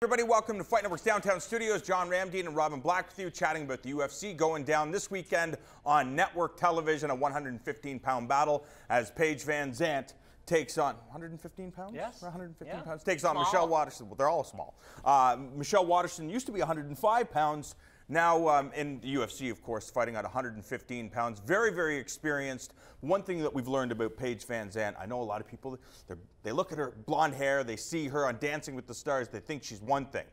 Everybody, welcome to Fight Network's Downtown Studios. John Ramdeen and Robin Black with you, chatting about the UFC going down this weekend on network television, a 115-pound battle as Paige VanZant takes on 115 pounds? Yes. 115 pounds. Takes on Small. Michelle Waterson. Well, they're all small. Michelle Waterson used to be 105 pounds. Now in the UFC, of course, fighting at 115 pounds. Very, very experienced. One thing that we've learned about Paige VanZant, I know a lot of people, they look at her blonde hair, they see her on Dancing with the Stars, they think she's one thing.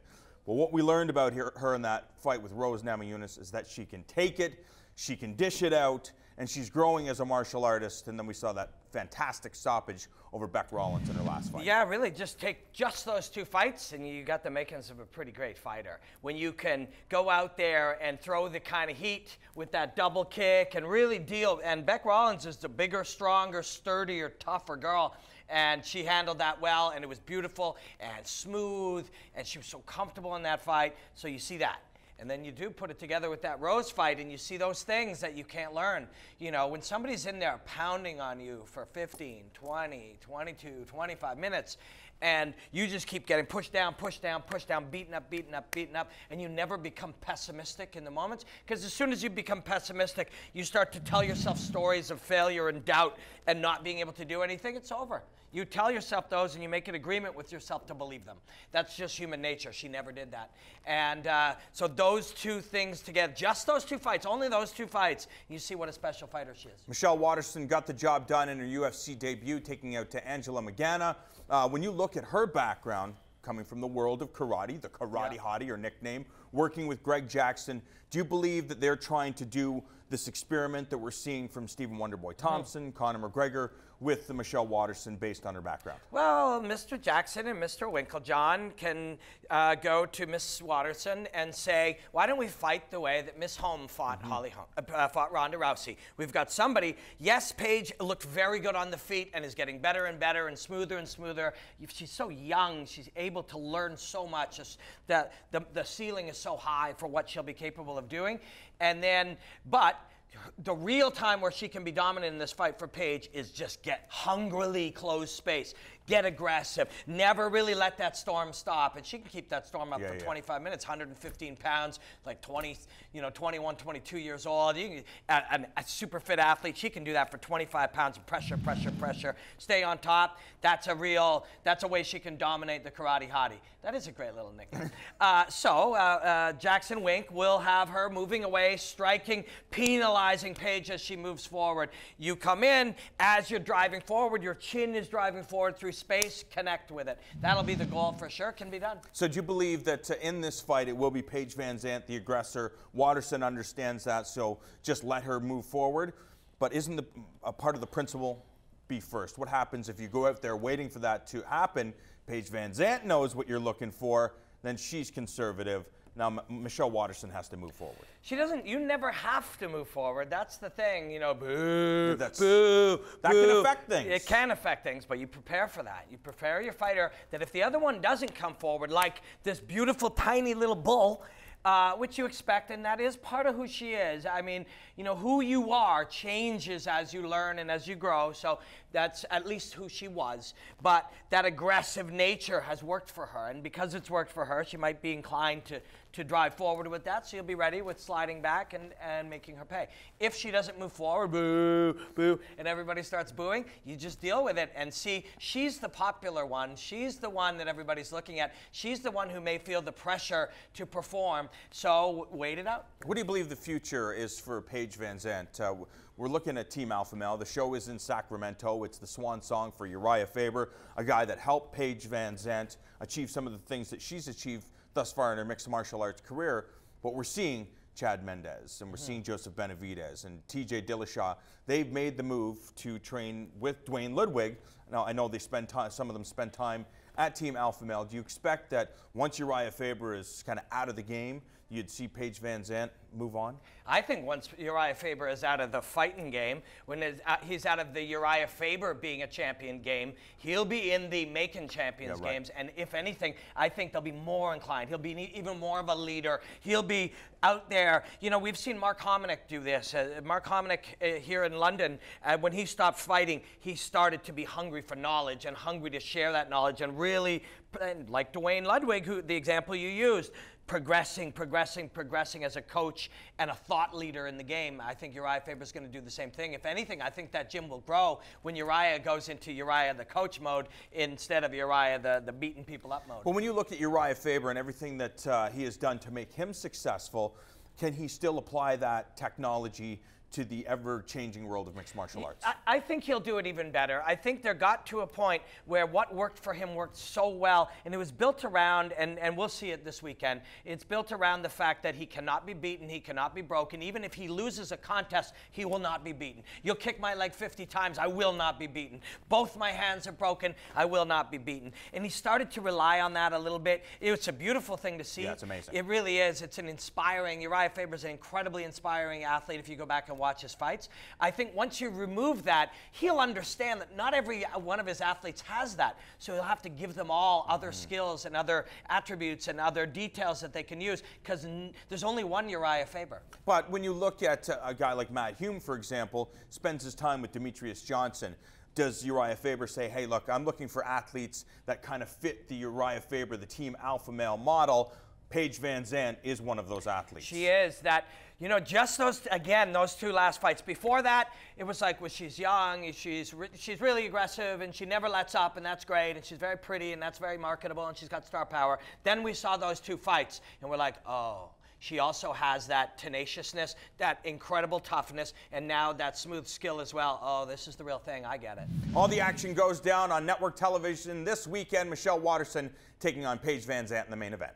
But what we learned about her in that fight with Rose Namajunas is that she can take it, she can dish it out, and she's growing as a martial artist. And then we saw that fantastic stoppage over Bec Rawlins in her last fight. Yeah, really, just take just those two fights and you got the makings of a pretty great fighter. When you can go out there and throw the kind of heat with that double kick and really deal. And Bec Rawlins is the bigger, stronger, sturdier, tougher girl. And she handled that well, and it was beautiful and smooth, and she was so comfortable in that fight. So you see that. And then you do put it together with that Rose fight, and you see those things that you can't learn. You know, when somebody's in there pounding on you for 15, 20, 22, 25 minutes, and you just keep getting pushed down, beaten up, and you never become pessimistic in the moments. Because as soon as you become pessimistic, you start to tell yourself stories of failure and doubt and not being able to do anything, it's over. You tell yourself those and you make an agreement with yourself to believe them. That's just human nature. She never did that. And so those two things together, just those two fights, only those two fights, you see what a special fighter she is. Michelle Waterson got the job done in her UFC debut, taking out to Angela Magana. When you look at her background, coming from the world of karate, the karate hottie, her nickname, working with Greg Jackson, do you believe that they're trying to do this experiment that we're seeing from Stephen Wonderboy Thompson, Conor McGregor, with the Michelle Waterson based on her background? Well, Mr. Jackson and Mr. Winklejohn can go to Miss Waterson and say, why don't we fight the way that Miss Holm fought fought Ronda Rousey? We've got somebody. Yes, Paige looked very good on the feet and is getting better and better and smoother and smoother. She's so young. She's able to learn so much. That the ceiling is so high for what she'll be capable of doing. And then, but the real time where she can be dominant in this fight for Paige is just get hungrily close space. Get aggressive. Never really let that storm stop. And she can keep that storm up for 25 minutes, 115 pounds, like 21, 22 years old. A super fit athlete. She can do that for 25 pounds of pressure. Stay on top. That's a way she can dominate the karate hottie. That is a great little nickname. Jackson Wink will have her moving away, striking, penalizing Paige as she moves forward. You come in, as you're driving forward, your chin is driving forward through space, connect with it. That'll be the goal for sure, can be done. So do you believe that in this fight it will be Paige VanZant, the aggressor? Waterson understands that, so just let her move forward. But isn't a part of the principle be first? What happens if you go out there waiting for that to happen? Paige VanZant knows what you're looking for, then she's conservative. Now, Michelle Waterson has to move forward. She doesn't, you never have to move forward. That's the thing, you know, boo, That can affect things. It can affect things, but you prepare for that. You prepare your fighter that if the other one doesn't come forward, like this beautiful, tiny little bull, which you expect, and that is part of who she is. I mean, you know, who you are changes as you learn and as you grow, so that's at least who she was. But that aggressive nature has worked for her, and because it's worked for her, she might be inclined to drive forward with that, so you'll be ready with sliding back and making her pay. If she doesn't move forward, boo, boo, and everybody starts booing, you just deal with it and see, she's the popular one. She's the one that everybody's looking at. She's the one who may feel the pressure to perform, so wait it out. What do you believe the future is for Paige VanZant? We're looking at Team Alpha Male. The show is in Sacramento. It's the swan song for Uriah Faber, a guy that helped Paige VanZant achieve some of the things that she's achieved thus far in her mixed martial arts career. But we're seeing Chad Mendez, and we're seeing Joseph Benavidez and TJ Dillashaw. They've made the move to train with Dwayne Ludwig. Now, I know they spend time, some of them spend time at Team Alpha Male. Do you expect that once Uriah Faber is kind of out of the game, you'd see Paige VanZant move on? I think once Uriah Faber is out of the fighting game, when he's out of the Uriah Faber being a champion game, he'll be in the making champions games. And if anything, I think they'll be more inclined. He'll be even more of a leader. He'll be out there. You know, we've seen Mark Hominick do this. Mark Hominick here in London, when he stopped fighting, he started to be hungry for knowledge and hungry to share that knowledge and really and like Dwayne Ludwig, who the example you used, progressing as a coach and a thought leader in the game. I think Uriah Faber's going to do the same thing. If anything, I think that gym will grow when Uriah goes into Uriah the coach mode instead of Uriah the beating people up mode. Well, when you look at Uriah Faber and everything that he has done to make him successful, can he still apply that technology to the ever-changing world of mixed martial arts? I think he'll do it even better. I think there got to a point where what worked for him worked so well, and it was built around, and we'll see it this weekend, it's built around the fact that he cannot be beaten, he cannot be broken. Even if he loses a contest, he will not be beaten. You'll kick my leg 50 times, I will not be beaten. Both my hands are broken, I will not be beaten. And he started to rely on that a little bit. It's a beautiful thing to see. Yeah, it's amazing. It really is. It's an inspiring, Uriah Faber's an incredibly inspiring athlete if you go back and watch his fights. I think once you remove that, he'll understand that not every one of his athletes has that. So he'll have to give them all other skills and other attributes and other details that they can use, because there's only one Uriah Faber. But when you look at a guy like Matt Hume, for example, spends his time with Demetrius Johnson, does Uriah Faber say, hey, look, I'm looking for athletes that kind of fit the Uriah Faber, the team alpha male model? Paige VanZant is one of those athletes. She is. That, you know, just those, again, those two last fights. Before that, it was like, well, she's young, she's really aggressive, and she never lets up, and that's great, and she's very pretty, and that's very marketable, and she's got star power. Then we saw those two fights, and we're like, oh, she also has that tenaciousness, that incredible toughness, and now that smooth skill as well. Oh, this is the real thing. I get it. All the action goes down on network television this weekend. Michelle Waterson taking on Paige VanZant in the main event.